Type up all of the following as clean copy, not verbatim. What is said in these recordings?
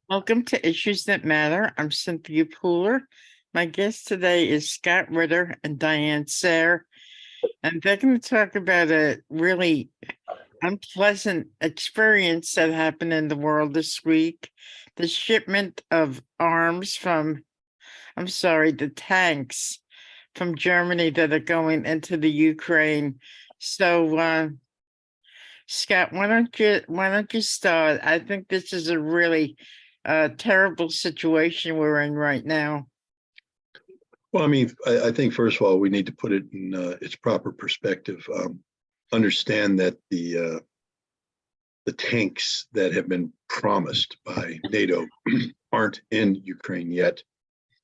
Welcome to Issues That Matter. I'm Cynthia Pooler. My guest today is Scott Ritter and Diane Sare, and they're going to talk about a really unpleasant experience that happened in the world this week. The shipment of arms the tanks from Germany that are going into the Ukraine. So, Scott, why don't you start? I think this is a really terrible situation we're in right now. Well, I think first of all, we need to put it in its proper perspective. Understand that the tanks that have been promised by NATO aren't in Ukraine yet.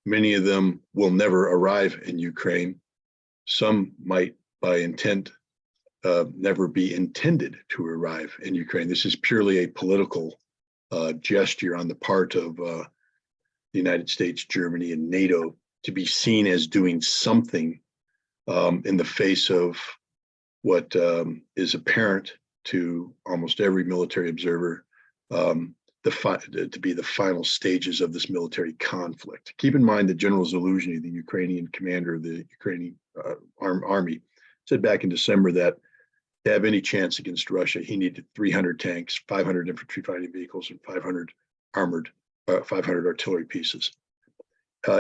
Many of them will never arrive in Ukraine. Some might, by intent, never be intended to arrive in Ukraine. This is purely a political gesture on the part of the United States, Germany, and NATO to be seen as doing something in the face of what is apparent to almost every military observer to be the final stages of this military conflict. Keep in mind that General Zaluzhny, the Ukrainian commander of the Ukrainian army, said back in December that to have any chance against Russia, he needed 300 tanks, 500 infantry fighting vehicles, and 500 artillery pieces.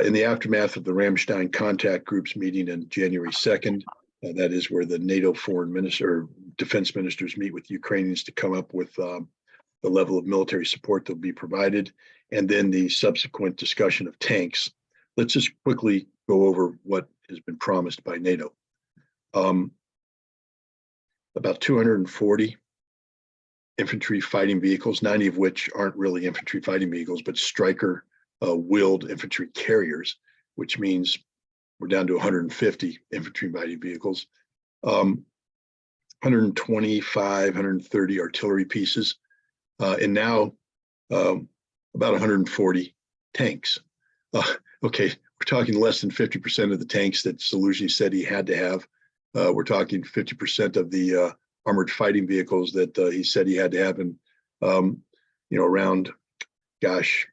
In the aftermath of the Ramstein contact groups meeting on January 2nd, that is where the NATO defense ministers meet with Ukrainians to come up with the level of military support that will be provided, and then the subsequent discussion of tanks. Let's just quickly go over what has been promised by NATO. About 240 infantry fighting vehicles, 90 of which aren't really infantry fighting vehicles, but Stryker wheeled infantry carriers, which means we're down to 150 infantry fighting vehicles, 125, 130 artillery pieces, and now about 140 tanks. Okay, we're talking less than 50% of the tanks that Zaluzhny said he had to have. We're talking 50% of the armored fighting vehicles that he said he had to have, and around, 10%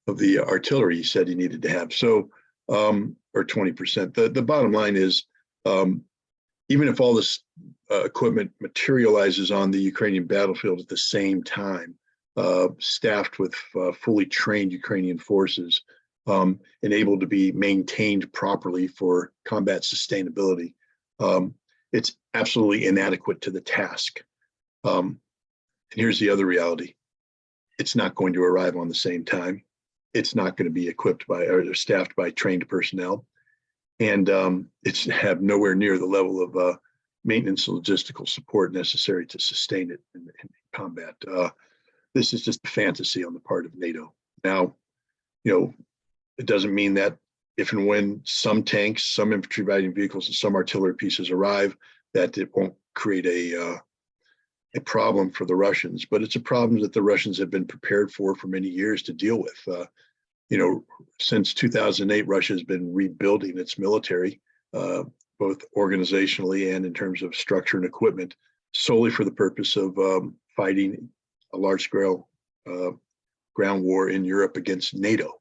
of the artillery he said he needed to have. So, or 20%. The bottom line is, even if all this equipment materializes on the Ukrainian battlefield at the same time, staffed with fully trained Ukrainian forces, and able to be maintained properly for combat sustainability, it's absolutely inadequate to the task. And here's the other reality. It's not going to arrive on the same time. It's not going to be equipped by or staffed by trained personnel. And it's have nowhere near the level of maintenance and logistical support necessary to sustain it in combat. This is just a fantasy on the part of NATO. Now, it doesn't mean that if and when some tanks, some infantry fighting vehicles, and some artillery pieces arrive, that it won't create a problem for the Russians. But it's a problem that the Russians have been prepared for many years to deal with. Since 2008, Russia has been rebuilding its military, both organizationally and in terms of structure and equipment, solely for the purpose of fighting a large-scale ground war in Europe against NATO.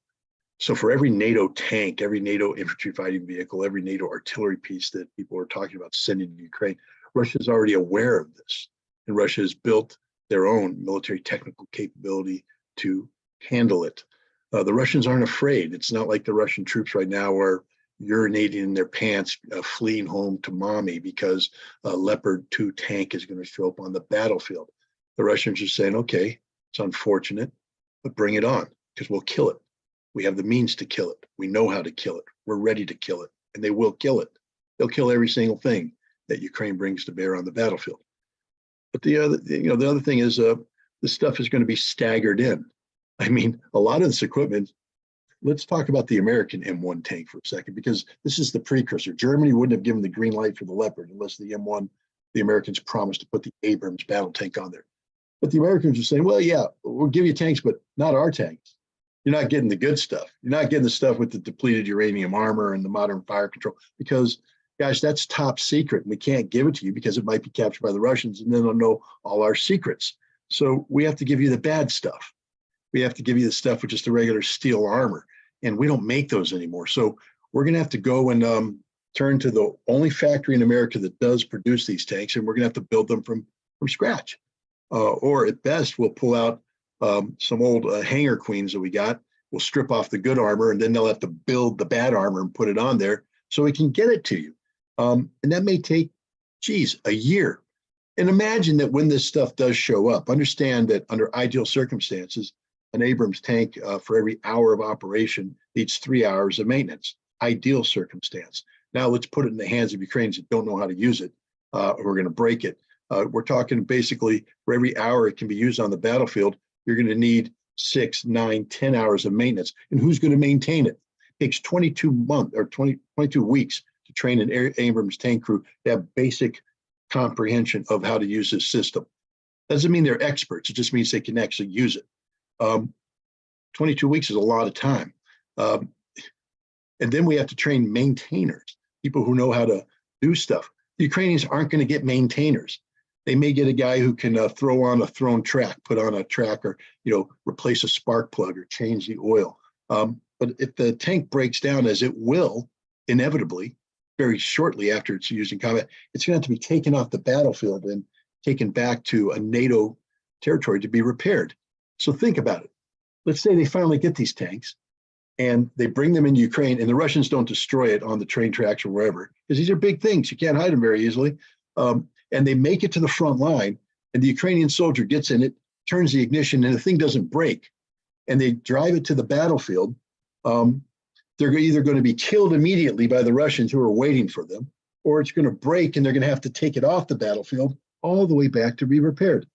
So for every NATO tank, every NATO infantry fighting vehicle, every NATO artillery piece that people are talking about sending to Ukraine, Russia is already aware of this. And Russia has built their own military technical capability to handle it. The Russians aren't afraid. It's not like the Russian troops right now are urinating in their pants, fleeing home to mommy because a Leopard 2 tank is going to show up on the battlefield. The Russians are saying, okay, it's unfortunate, but bring it on because we'll kill it. We have the means to kill it. We know how to kill it. We're ready to kill it, and they will kill it. They'll kill every single thing that Ukraine brings to bear on the battlefield. But the other thing is, this stuff is going to be staggered in. I mean, a lot of this equipment. Let's talk about the American M1 tank for a second, because this is the precursor. Germany wouldn't have given the green light for the Leopard unless the M1, the Americans promised to put the Abrams battle tank on there. But the Americans are saying, well, yeah, we'll give you tanks, but not our tanks. You're not getting the good stuff. You're not getting the stuff with the depleted uranium armor and the modern fire control, because, gosh, that's top secret. And we can't give it to you because it might be captured by the Russians, and then they'll know all our secrets. So we have to give you the bad stuff. We have to give you the stuff with just the regular steel armor. And we don't make those anymore. So we're going to have to go and turn to the only factory in America that does produce these tanks. And we're going to have to build them from scratch. Or at best, we'll pull out some old hangar queens that we got. We'll strip off the good armor, and then they'll have to build the bad armor and put it on there so we can get it to you. And that may take, a year. And imagine that when this stuff does show up, understand that under ideal circumstances, an Abrams tank for every hour of operation needs 3 hours of maintenance. Ideal circumstance. Now let's put it in the hands of Ukrainians that don't know how to use it, or we're going to break it. We're talking basically for every hour it can be used on the battlefield, you're going to need 6, 9, 10 hours of maintenance. And who's going to maintain it? It takes 22 weeks to train an Abrams tank crew to have basic comprehension of how to use this system. Doesn't mean they're experts. It just means they can actually use it. 22 weeks is a lot of time. And then we have to train maintainers, people who know how to do stuff. The Ukrainians aren't going to get maintainers. They may get a guy who can throw on a thrown track, put on a track, or replace a spark plug or change the oil. But if the tank breaks down, as it will inevitably very shortly after it's used in combat, it's going to have to be taken off the battlefield and taken back to a NATO territory to be repaired. So think about it. Let's say they finally get these tanks and they bring them into Ukraine, and the Russians don't destroy it on the train tracks or wherever, because these are big things. You can't hide them very easily. And they make it to the front line, and the Ukrainian soldier gets in it, turns the ignition, and the thing doesn't break. And they drive it to the battlefield. They're either going to be killed immediately by the Russians who are waiting for them, or it's going to break and they're going to have to take it off the battlefield all the way back to be repaired.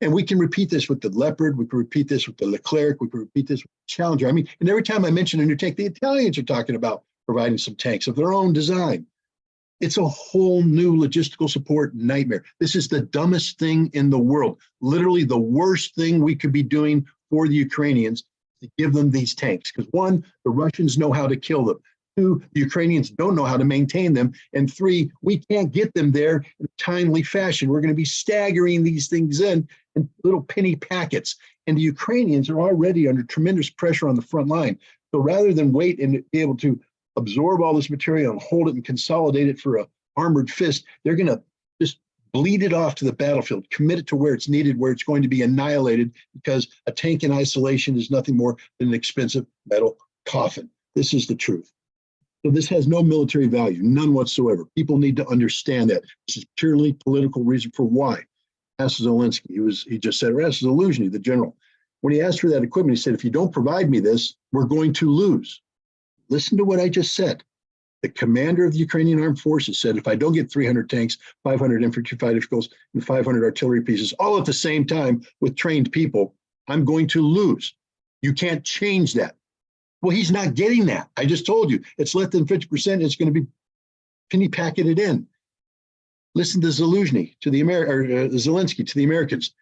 And we can repeat this with the Leopard. We can repeat this with the Leclerc. We can repeat this with the Challenger. I mean, and every time I mention a new tank, the Italians are talking about providing some tanks of their own design. It's a whole new logistical support nightmare. This is the dumbest thing in the world. Literally the worst thing we could be doing for the Ukrainians to give them these tanks. Because 1, the Russians know how to kill them. 2, the Ukrainians don't know how to maintain them. And 3, we can't get them there in a timely fashion. We're going to be staggering these things in little penny packets. And the Ukrainians are already under tremendous pressure on the front line. So rather than wait and be able to absorb all this material and hold it and consolidate it for an armored fist, they're going to just bleed it off to the battlefield, commit it to where it's needed, where it's going to be annihilated, because a tank in isolation is nothing more than an expensive metal coffin. This is the truth. So this has no military value, none whatsoever. People need to understand that. This is purely political reason for why. Ask Zelensky, he just said, or ask Zaluzhny, the general. When he asked for that equipment, he said, if you don't provide me this, we're going to lose. Listen to what I just said. The commander of the Ukrainian armed forces said, if I don't get 300 tanks, 500 infantry fighter vehicles, and 500 artillery pieces, all at the same time with trained people, I'm going to lose. You can't change that. Well, he's not getting that. I just told you, it's less than 50%. It's going to be penny packeted in. Listen to Zaluzhny, to the Zelensky, to the Americans.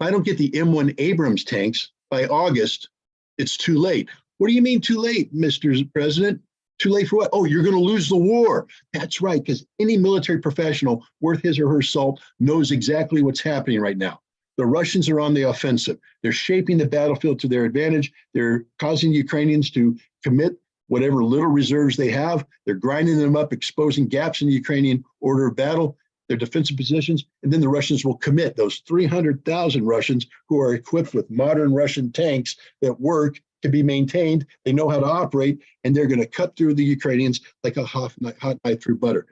If I don't get the M1 Abrams tanks by August, it's too late. What do you mean too late, Mr. President? Too late for what? Oh, you're going to lose the war. That's right, because any military professional worth his or her salt knows exactly what's happening right now. The Russians are on the offensive. They're shaping the battlefield to their advantage. They're causing the Ukrainians to commit whatever little reserves they have. They're grinding them up, exposing gaps in the Ukrainian order of battle, their defensive positions, and then the Russians will commit. Those 300,000 Russians who are equipped with modern Russian tanks that work, to be maintained, they know how to operate, and they're going to cut through the Ukrainians like a hot knife through butter.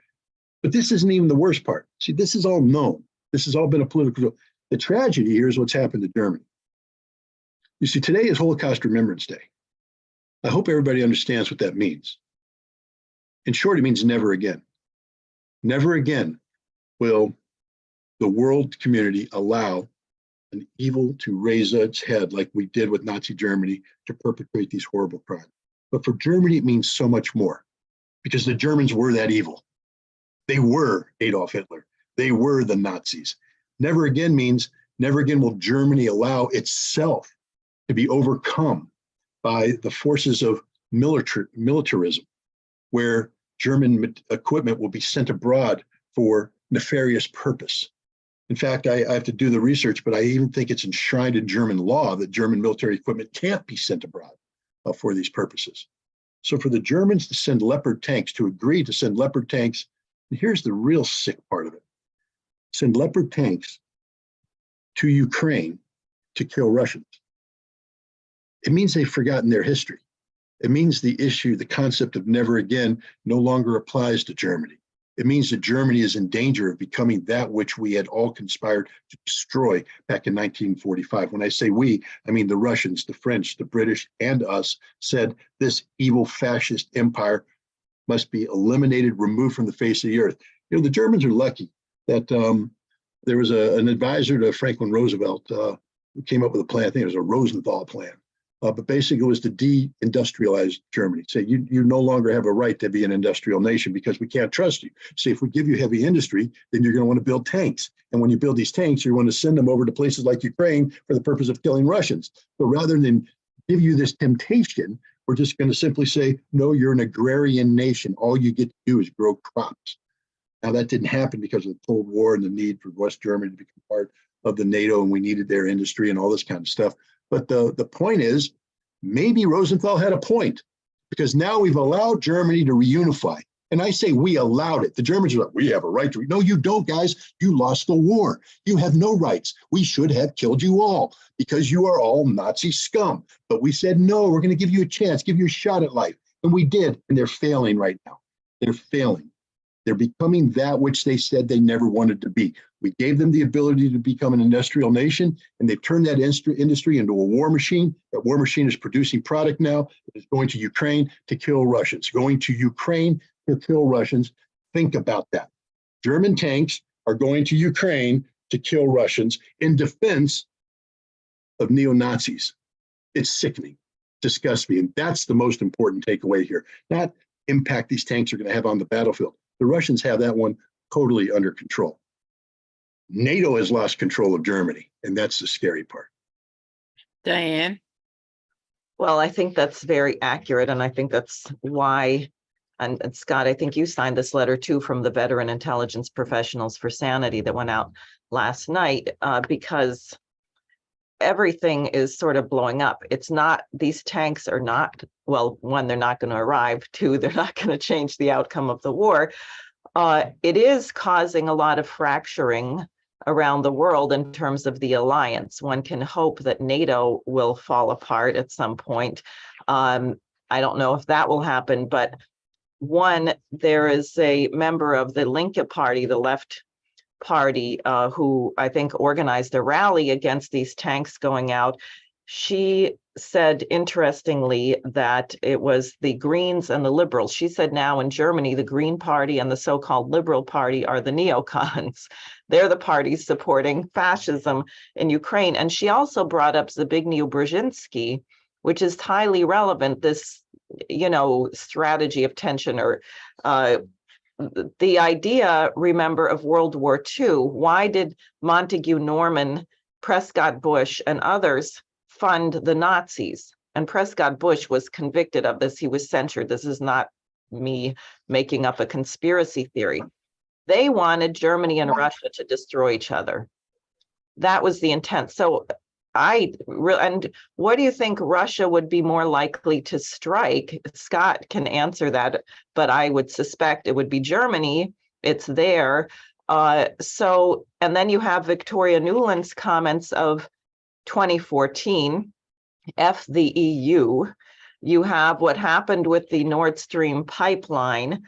But this isn't even the worst part. See, this is all known. This has all been a political. The tragedy here is what's happened to Germany. You see, today is Holocaust Remembrance Day. I hope everybody understands what that means. In short, it means never again. Never again will the world community allow an evil to raise its head like we did with Nazi Germany to perpetrate these horrible crimes. But for Germany, it means so much more, because the Germans were that evil. They were Adolf Hitler. They were the Nazis. Never again means never again will Germany allow itself to be overcome by the forces of militarism, where German equipment will be sent abroad for nefarious purpose. In fact, I have to do the research, but I even think it's enshrined in German law that German military equipment can't be sent abroad for these purposes. So for the Germans to send Leopard tanks, to agree to send Leopard tanks, and here's the real sick part of it, send Leopard tanks to Ukraine to kill Russians. It means they've forgotten their history. It means the issue, the concept of never again, no longer applies to Germany. It means that Germany is in danger of becoming that which we had all conspired to destroy back in 1945. When I say we, I mean the Russians, the French, the British, and us said this evil fascist empire must be eliminated, removed from the face of the earth. You know, the Germans are lucky that there was an advisor to Franklin Roosevelt who came up with a plan. I think it was a Rosenthal plan. But basically it was to de-industrialize Germany. Say you no longer have a right to be an industrial nation because we can't trust you. Say if we give you heavy industry, then you're going to want to build tanks. And when you build these tanks, you want to send them over to places like Ukraine for the purpose of killing Russians. So rather than give you this temptation, we're just going to simply say, no, you're an agrarian nation. All you get to do is grow crops. Now that didn't happen because of the Cold War and the need for West Germany to become part of the NATO, and we needed their industry and all this kind of stuff. But the point is, maybe Rosenthal had a point, because now we've allowed Germany to reunify. And I say we allowed it. The Germans are like, we have a right to. No, you don't, guys. You lost the war. You have no rights. We should have killed you all because you are all Nazi scum. But we said, no, we're going to give you a chance, give you a shot at life. And we did. And they're failing right now. They're failing. They're becoming that which they said they never wanted to be. We gave them the ability to become an industrial nation, and they've turned that industry into a war machine. That war machine is producing product now. It's going to Ukraine to kill Russians, going to Ukraine to kill Russians. Think about that. German tanks are going to Ukraine to kill Russians in defense of neo-Nazis. It's sickening, disgusts me. And that's the most important takeaway here. Not impact these tanks are going to have on the battlefield. The Russians have that one totally under control. NATO has lost control of Germany, and that's the scary part. Diane? Well, I think that's very accurate, and I think that's why, and Scott, I think you signed this letter too from the Veteran Intelligence Professionals for Sanity that went out last night, because everything is sort of blowing up. It's not, these tanks are not, well, one, they're not going to arrive. Two, they're not going to change the outcome of the war. It is causing a lot of fracturing around the world in terms of the alliance. One can hope that NATO will fall apart at some point. I don't know if that will happen, but one, there is a member of the Linke Party, the left party, who I think organized a rally against these tanks going out. She said, interestingly, that it was the Greens and the Liberals. She said now in Germany, the Green Party and the so-called Liberal Party are the neocons. They're the parties supporting fascism in Ukraine. And she also brought up Zbigniew Brzezinski, which is highly relevant, this, you know, strategy of tension, or the idea, remember, of World War II. Why did Montague Norman, Prescott Bush, and others fund the Nazis? And Prescott Bush was convicted of this. He was censured. This is not me making up a conspiracy theory. They wanted Germany and Russia to destroy each other. That was the intent. So and what do you think Russia would be more likely to strike? Scott can answer that, but I would suspect it would be Germany. It's there. So, and then you have Victoria Nuland's comments of 2014, F the EU. You have what happened with the Nord Stream pipeline.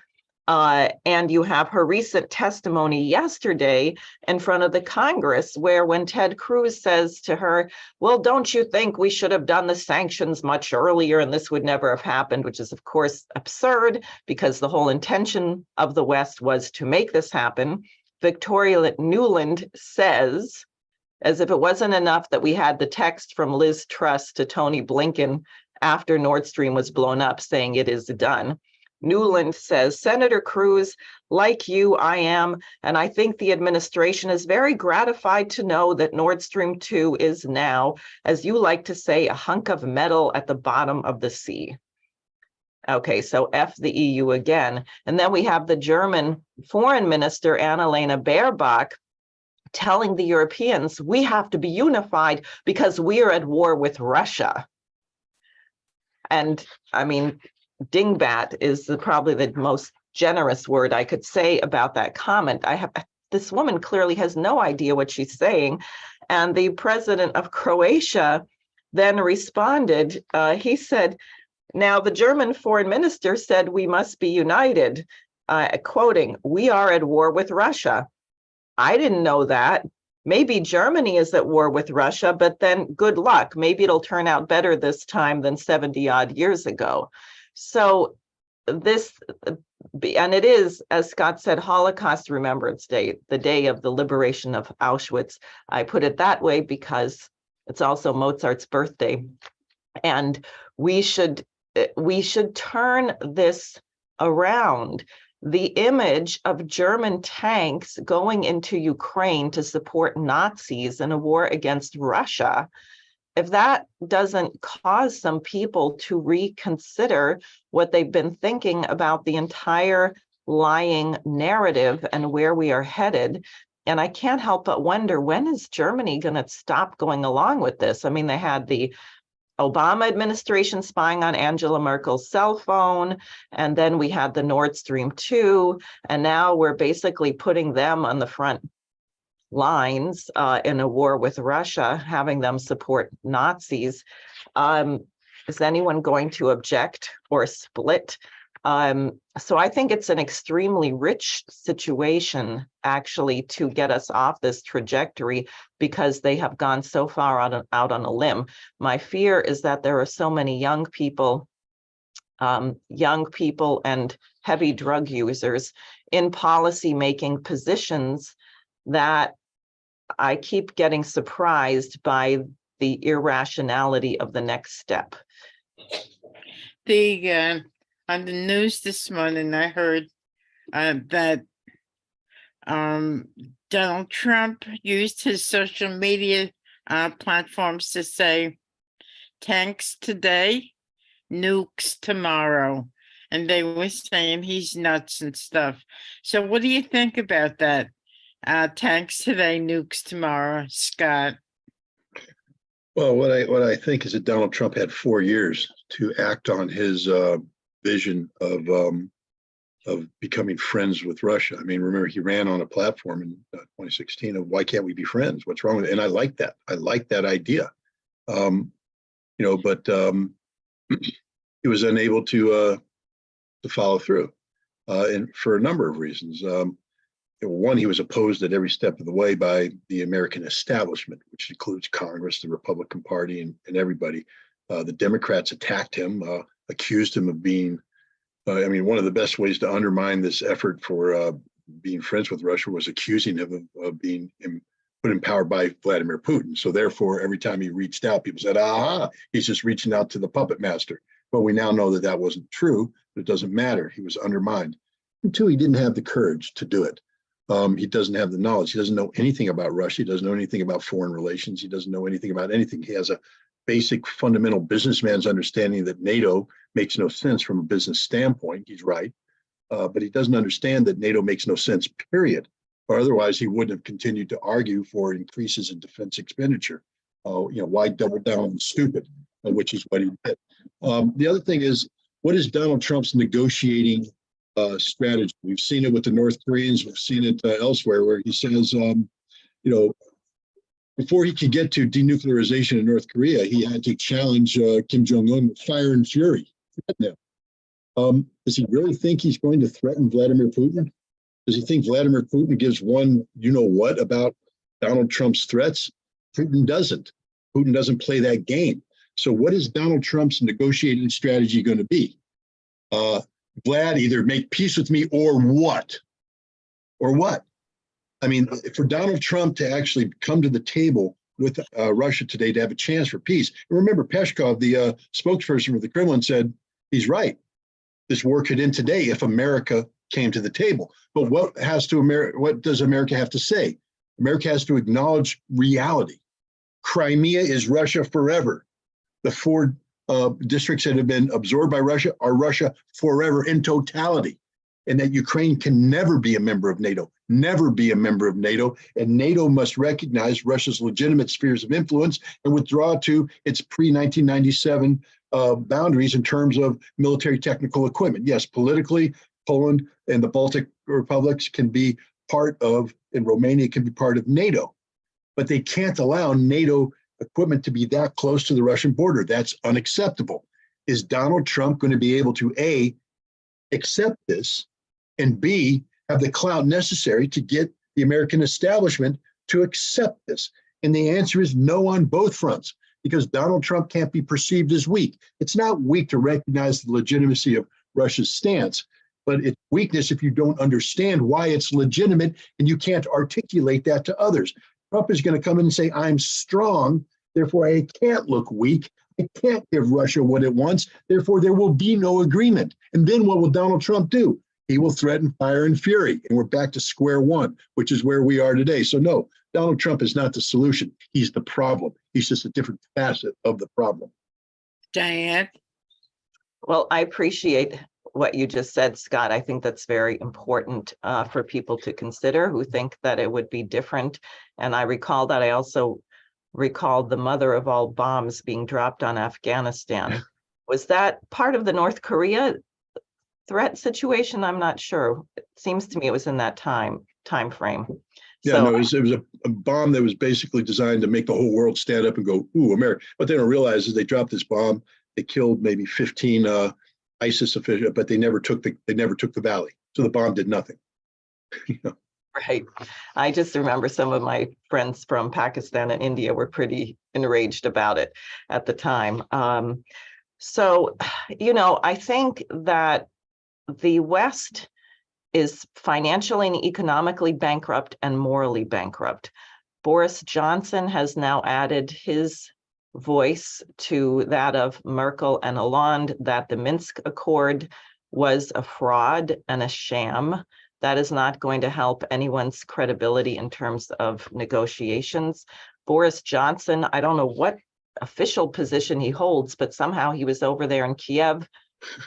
And you have her recent testimony yesterday in front of the Congress, where when Ted Cruz says to her, well, don't you think we should have done the sanctions much earlier and this would never have happened, which is, of course, absurd because the whole intention of the West was to make this happen. Victoria Nuland says, as if it wasn't enough that we had the text from Liz Truss to Tony Blinken after Nord Stream was blown up saying it is done. Nuland says, Senator Cruz, like you, I am, and I think the administration is very gratified to know that Nord Stream 2 is now, as you like to say, a hunk of metal at the bottom of the sea. Okay, so F the EU again. And then we have the German foreign minister, Annalena Baerbock, telling the Europeans, we have to be unified because we are at war with Russia. And I mean, dingbat is probably the most generous word I could say about that comment. This woman clearly has no idea what she's saying. And the president of Croatia then responded. He said, now the German foreign minister said we must be united, quoting, we are at war with Russia. I didn't know that. Maybe Germany is at war with Russia, but then good luck. Maybe it'll turn out better this time than 70 odd years ago. So this, and it is, as Scott said, Holocaust Remembrance Day, the day of the liberation of Auschwitz. I put it that way because it's also Mozart's birthday. And we should turn this around. The image of German tanks going into Ukraine to support Nazis in a war against Russia, if that doesn't cause some people to reconsider what they've been thinking about the entire lying narrative and where we are headed, and I can't help but wonder, when is Germany going to stop going along with this? I mean, they had the Obama administration spying on Angela Merkel's cell phone, and then we had the Nord Stream 2, and now we're basically putting them on the front lines in a war with Russia, having them support Nazis. Is anyone going to object or split? So I think it's an extremely rich situation, actually, to get us off this trajectory, because they have gone so far out on a limb. My fear is that there are so many young people and heavy drug users in policy-making positions that I keep getting surprised by the irrationality of the next step. On the news this morning, I heard that Donald Trump used his social media platforms to say, tanks today, nukes tomorrow. And they were saying he's nuts and stuff. So what do you think about that? Tanks today, nukes tomorrow, Scott? Well, what I think is that Donald Trump had 4 years to act on his vision of becoming friends with Russia. I mean, remember, he ran on a platform in 2016 of why can't we be friends? What's wrong with it? And I like that. I like that idea. But he was unable to follow through, and for a number of reasons. One, he was opposed at every step of the way by the American establishment, which includes Congress, the Republican Party, and everybody. The Democrats attacked him, accused him of being, one of the best ways to undermine this effort for being friends with Russia was accusing him of being put in power by Vladimir Putin. So therefore, every time he reached out, people said, aha, he's just reaching out to the puppet master. But we now know that that wasn't true, but it doesn't matter. He was undermined. And two, he didn't have the courage to do it. He doesn't have the knowledge. He doesn't know anything about Russia. He doesn't know anything about foreign relations. He doesn't know anything about anything. He has a basic fundamental businessman's understanding that NATO makes no sense from a business standpoint. He's right. But he doesn't understand that NATO makes no sense, period. Or otherwise, he wouldn't have continued to argue for increases in defense expenditure. Why double down on stupid, which is what he did. The other thing is, what is Donald Trump's negotiating strategy? We've seen it with the North Koreans. We've seen it elsewhere, where he says, before he could get to denuclearization in North Korea, he had to challenge Kim Jong-un with fire and fury. Does he really think he's going to threaten Vladimir Putin? Does he think Vladimir Putin gives one you-know-what about Donald Trump's threats? Putin doesn't. Putin doesn't play that game. So what is Donald Trump's negotiating strategy going to be? Vlad, either make peace with me or what? Or what? I mean, for Donald Trump to actually come to the table with Russia today to have a chance for peace. And remember, Peskov, the spokesperson for the Kremlin, said he's right. This war could end today if America came to the table. But what does America have to say? America has to acknowledge reality. Crimea is Russia forever. The 4 districts that have been absorbed by Russia are Russia forever in totality. and that Ukraine can never be a member of NATO, never be a member of NATO, and NATO must recognize Russia's legitimate spheres of influence and withdraw to its pre-1997 boundaries in terms of military technical equipment. Yes, politically, Poland and the Baltic republics can be part of, and Romania can be part of NATO, but they can't allow NATO equipment to be that close to the Russian border. That's unacceptable. Is Donald Trump going to be able to, A, accept this, and B, have the clout necessary to get the American establishment to accept this? And the answer is no on both fronts, because Donald Trump can't be perceived as weak. It's not weak to recognize the legitimacy of Russia's stance, but it's weakness if you don't understand why it's legitimate and you can't articulate that to others. Trump is going to come in and say, I'm strong, therefore I can't look weak. I can't give Russia what it wants, therefore there will be no agreement. And then what will Donald Trump do? He will threaten fire and fury, and we're back to square one, which is where we are today. So no, Donald Trump is not the solution. He's the problem. He's just a different facet of the problem. Diane? Well, I appreciate what you just said, Scott. I think that's very important for people to consider who think that it would be different. And I recall that I also recalled the mother of all bombs being dropped on Afghanistan. Was that part of the North Korea threat situation? I'm not sure. It seems to me it was in that time frame. Yeah, So, no, it was a bomb that was basically designed to make the whole world stand up and go, ooh, America. What they don't realize is they dropped this bomb. They killed maybe 15 ISIS officials, but they never took the valley. So the bomb did nothing. You know? right. I just remember some of my friends from Pakistan and India were pretty enraged about it at the time. So, I think that the West is financially and economically bankrupt and morally bankrupt. Boris Johnson has now added his voice to that of Merkel and Hollande that the Minsk Accord was a fraud and a sham. That is not going to help anyone's credibility in terms of negotiations. Boris Johnson, I don't know what official position he holds, but somehow he was over there in Kiev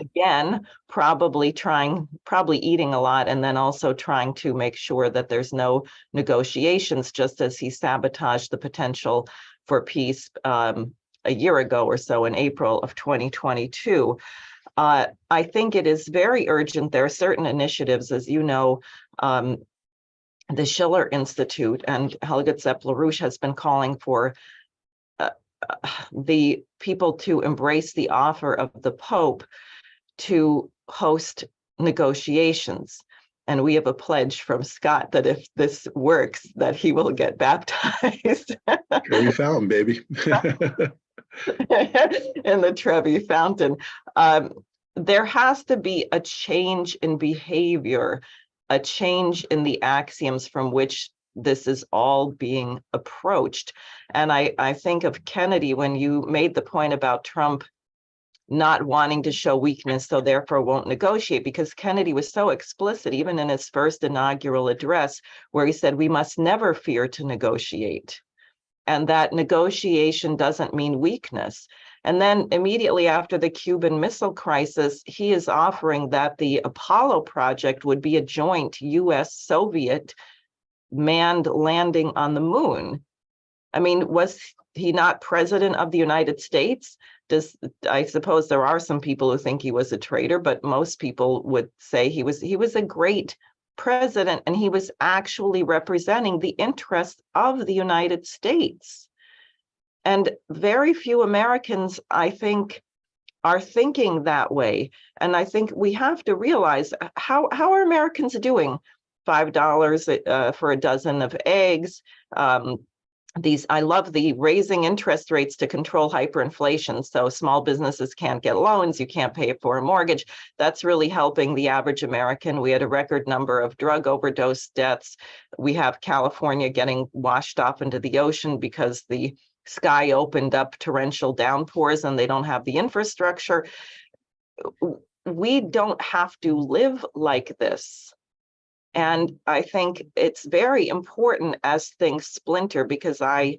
again, probably eating a lot, and then also trying to make sure that there's no negotiations, just as he sabotaged the potential for peace a year ago or so in April of 2022. I think it is very urgent. There are certain initiatives, as you know, the Schiller Institute and Helga Zepp-LaRouche has been calling for the people to embrace the offer of the Pope to host negotiations. And we have a pledge from Scott that if this works, that he will get baptized. Trevi Fountain, baby. In the Trevi Fountain. There has to be a change in behavior, a change in the axioms from which this is all being approached. And I think of Kennedy when you made the point about Trump not wanting to show weakness, so therefore won't negotiate, because Kennedy was so explicit, even in his first inaugural address, where he said, we must never fear to negotiate. And that negotiation doesn't mean weakness. And then immediately after the Cuban Missile Crisis, he is offering that the Apollo project would be a joint US-Soviet manned landing on the moon. I mean, was he not president of the United States? I suppose there are some people who think he was a traitor, but most people would say he was a great president, and he was actually representing the interests of the United States. And very few Americans, I think, are thinking that way. And I think we have to realize how are Americans doing? $5 for a dozen of eggs. I love the raising interest rates to control hyperinflation. So small businesses can't get loans, you can't pay for a mortgage. That's really helping the average American. We had a record number of drug overdose deaths. We have California getting washed off into the ocean because the sky opened up torrential downpours and they don't have the infrastructure. We don't have to live like this. And I think it's very important as things splinter, because I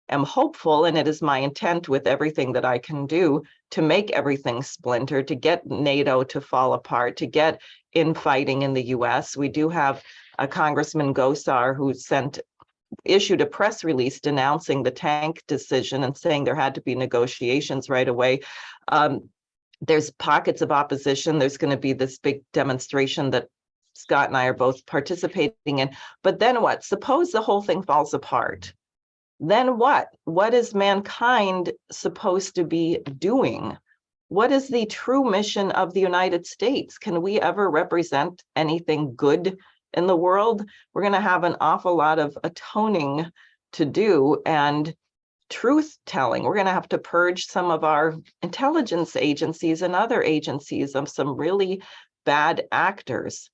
am hopeful, and it is my intent with everything that I can do to make everything splinter, to get NATO to fall apart, to get infighting in the US. We do have a Congressman Gosar who issued a press release denouncing the tank decision and saying there had to be negotiations right away. There's pockets of opposition. There's going to be this big demonstration that Scott and I are both participating in. But then what? Suppose the whole thing falls apart. Then what? What is mankind supposed to be doing? What is the true mission of the United States? Can we ever represent anything good in the world? We're going to have an awful lot of atoning to do and truth telling. We're going to have to purge some of our intelligence agencies and other agencies of some really bad actors.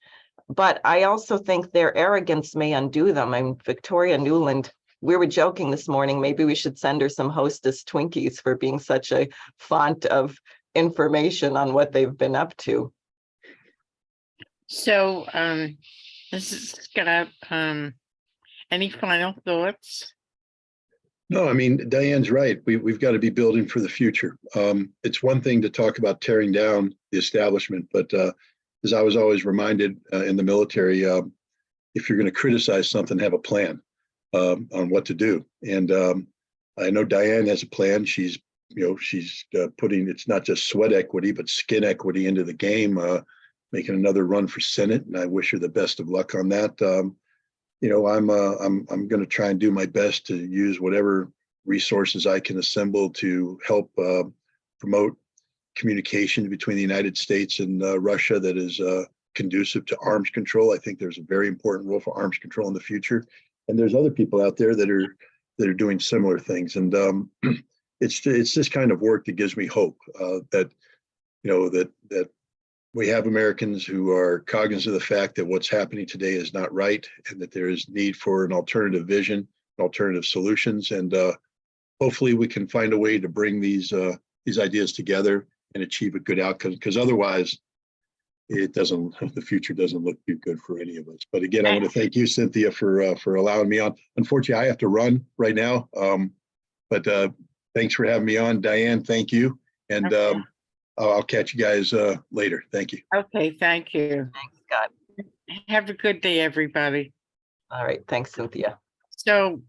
But I also think their arrogance may undo them. I mean, Victoria Newland, we were joking this morning, maybe we should send her some Hostess Twinkies for being such a font of information on what they've been up to. So, this is Scott. Any final thoughts? No, I mean, Diane's right. We've got to be building for the future. It's one thing to talk about tearing down the establishment, but as I was always reminded in the military, if you're going to criticize something, have a plan on what to do. And I know Diane has a plan. She's putting, it's not just sweat equity, but skin equity into the game, making another run for Senate. And I wish her the best of luck on that. I'm going to try and do my best to use whatever resources I can assemble to help promote communication between the United States and Russia that is conducive to arms control. I think there's a very important role for arms control in the future, and there's other people out there that are doing similar things. And it's this kind of work that gives me hope that we have Americans who are cognizant of the fact that what's happening today is not right, and that there is need for an alternative vision, alternative solutions, and hopefully we can find a way to bring these ideas together and achieve a good outcome. Because otherwise, the future doesn't look too good for any of us. But again, I want to thank you, Cynthia, for allowing me on. Unfortunately, I have to run right now, but thanks for having me on, Diane. Thank you, and. Okay. I'll catch you guys later. Thank you. Okay, thank you. Thanks, Scott. Have a good day, everybody. All right. Thanks, Cynthia. So